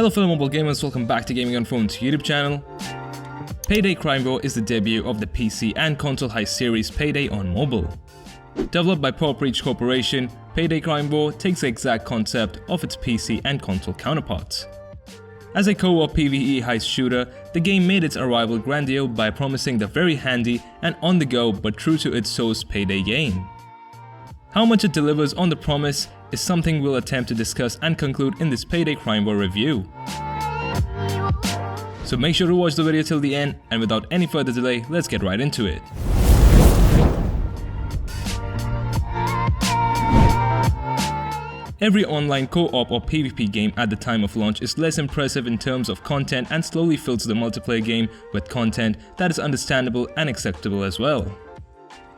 Hello fellow mobile gamers, welcome back to GamingonPhone's YouTube channel. Payday Crime War is the debut of the PC and console heist series Payday on mobile. Developed by PopReach Corporation, Payday Crime War takes the exact concept of its PC and console counterparts. As a co-op PVE heist shooter, the game made its arrival grandiose by promising the very handy and on-the-go but true to its source Payday game. How much it delivers on the promise is something we'll attempt to discuss and conclude in this Payday Crime War review. So make sure to watch the video till the end, and without any further delay, let's get right into it. Every online co-op or PvP game at the time of launch is less impressive in terms of content and slowly fills the multiplayer game with content that is understandable and acceptable as well.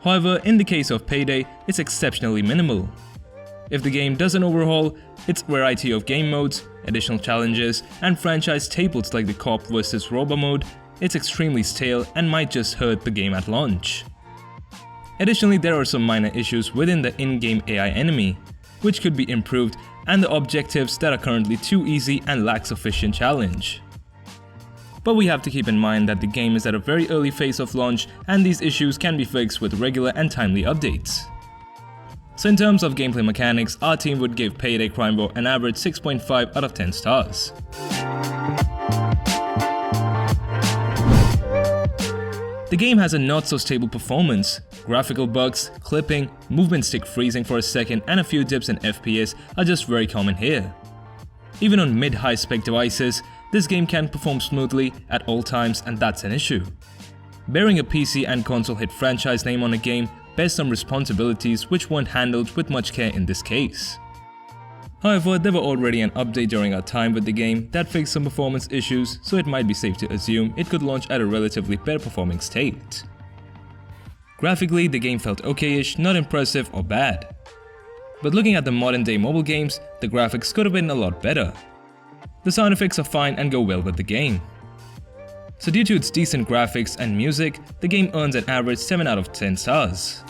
However, in the case of Payday, it's exceptionally minimal. If the game doesn't overhaul its variety of game modes, additional challenges, and franchise staples like the cop vs robber mode, it's extremely stale and might just hurt the game at launch. Additionally, there are some minor issues within the in-game AI enemy, which could be improved, and the objectives that are currently too easy and lack sufficient challenge. But we have to keep in mind that the game is at a very early phase of launch and these issues can be fixed with regular and timely updates. So in terms of gameplay mechanics, our team would give Payday Crime War an average 6.5 out of 10 stars. The game has a not so stable performance. Graphical bugs, clipping, movement stick freezing for a second, and a few dips in FPS are just very common here. Even on mid-high spec devices, this game can perform smoothly at all times, and that's an issue. Bearing a PC and console hit franchise name on a game bears some responsibilities which weren't handled with much care in this case. However, there were already an update during our time with the game that fixed some performance issues, so it might be safe to assume it could launch at a relatively better performing state. Graphically, the game felt okay-ish, not impressive or bad. But looking at the modern day mobile games, the graphics could have been a lot better. The sound effects are fine and go well with the game. So due to its decent graphics and music, the game earns an average 7 out of 10 stars.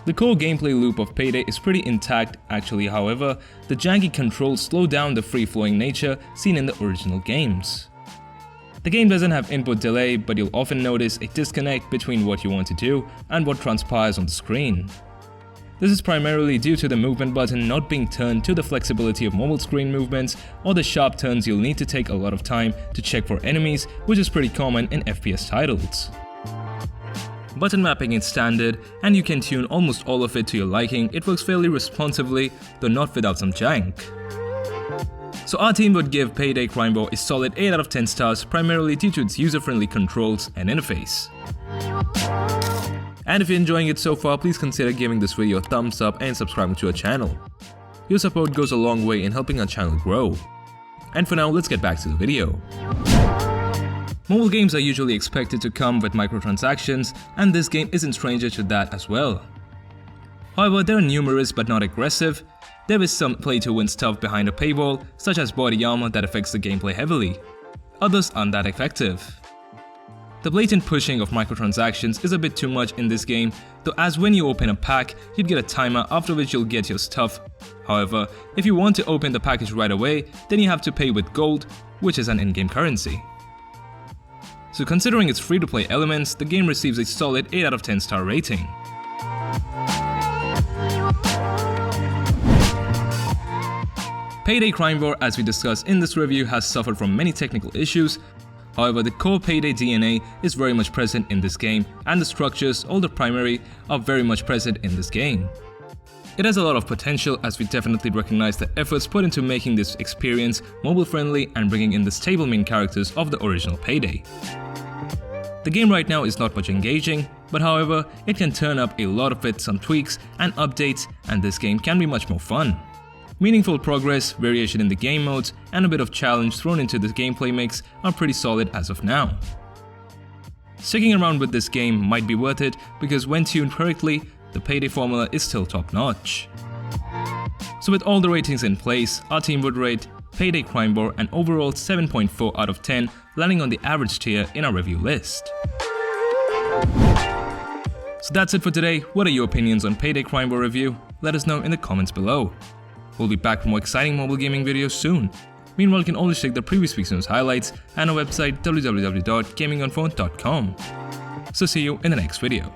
The core gameplay loop of Payday is pretty intact actually, however, the janky controls slow down the free-flowing nature seen in the original games. The game doesn't have input delay, but you'll often notice a disconnect between what you want to do and what transpires on the screen. This is primarily due to the movement button not being turned to the flexibility of mobile screen movements or the sharp turns you'll need to take a lot of time to check for enemies, which is pretty common in FPS titles. Button mapping is standard and you can tune almost all of it to your liking. It works fairly responsively, though not without some jank. So our team would give Payday Crime War a solid 8 out of 10 stars, primarily due to its user-friendly controls and interface. And if you're enjoying it so far, please consider giving this video a thumbs up and subscribing to our channel. Your support goes a long way in helping our channel grow. And for now, let's get back to the video. Mobile games are usually expected to come with microtransactions, and this game isn't stranger to that as well. However, they are numerous but not aggressive. There is some play-to-win stuff behind a paywall, such as body armor that affects the gameplay heavily. Others aren't that effective. The blatant pushing of microtransactions is a bit too much in this game, though as when you open a pack, you'd get a timer after which you'll get your stuff. However, if you want to open the package right away, then you have to pay with gold, which is an in-game currency. So considering its free-to-play elements, the game receives a solid 8 out of 10 star rating. Payday Crime War, as we discussed in this review, has suffered from many technical issues. However, the core Payday DNA is very much present in this game, and the structures, although primary, are very much present in this game. It has a lot of potential, as we definitely recognize the efforts put into making this experience mobile-friendly and bringing in the stable main characters of the original Payday. The game right now is not much engaging, but however, it can turn up a lot of it, some tweaks and updates, and this game can be much more fun. Meaningful progress, variation in the game modes, and a bit of challenge thrown into the gameplay mix are pretty solid as of now. Sticking around with this game might be worth it because when tuned correctly, the Payday formula is still top-notch. So with all the ratings in place, our team would rate Payday Crime War an overall 7.4 out of 10, landing on the average tier in our review list. So that's it for today. What are your opinions on Payday Crime War review? let us know in the comments below. We'll be back with more exciting mobile gaming videos soon. Meanwhile, you can always check the previous week's news highlights and our website www.GamingonPhone.com. So see you in the next video.